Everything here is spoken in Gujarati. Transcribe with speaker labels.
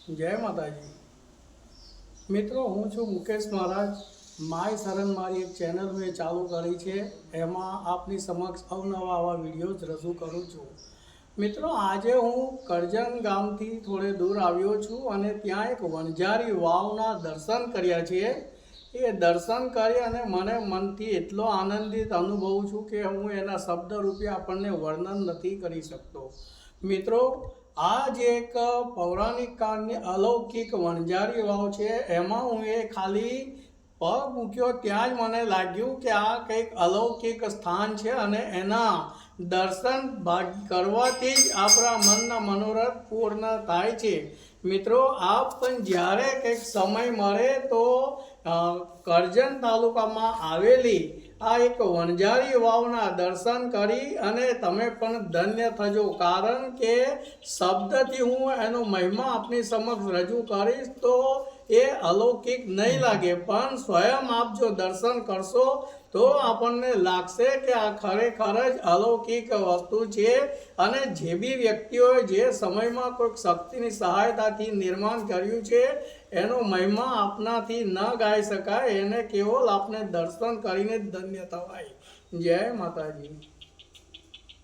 Speaker 1: જય માતાજી મિત્રો, હું છું મુકેશ મહારાજ। માય શરણ મારી એક ચેનલ મેં ચાલુ કરી છે, એમાં આપની સમક્ષ અવનવા આવા વિડીયો રજૂ કરું છું। મિત્રો, આજે હું કરજણ ગામથી થોડે દૂર આવ્યો છું અને ત્યાં એક વણઝારી વાવના દર્શન કર્યા છે। એ દર્શન કરી અને મને મનથી એટલો આનંદિત અનુભવું છું કે હું એના શબ્દ રૂપે આપણને વર્ણન નથી કરી શકતો। મિત્રો, આ જે એક પૌરાણિક કાળની અલૌકિક વણઝારી વાવ છે, એમાં હું એ ખાલી પગ મૂક્યો ત્યાં જ મને લાગ્યું કે આ કંઈક અલૌકિક સ્થાન છે અને એના દર્શન કરવાથી જ આપણા મનના મનોરથ પૂર્ણ થાય છે। મિત્રો, આપ પણ જ્યારે કંઈક સમય મળે તો કરજણ તાલુકામાં આવેલી આ એક વણઝારી વાવના દર્શન કરી અને તમે પણ ધન્ય થજો, કારણ કે શબ્દથી હું એનો મહિમા આપની સમક્ષ રજૂ કરીશ તો એ અલૌકિક નહીં લાગે, પણ સ્વયં આપ જો દર્શન કરશો તો આપણને લાગશે કે આ ખરેખર જ અલૌકિક વસ્તુ છે। અને જે બી વ્યક્તિઓએ જે સમયમાં કોઈક શક્તિની સહાયતાથી નિર્માણ કર્યું છે એનો મહિમા આપનાથી ન ગાઈ શકાય, એને કેવલ આપણે દર્શન કરીને જ ધન્ય થવાય। જય માતાજી।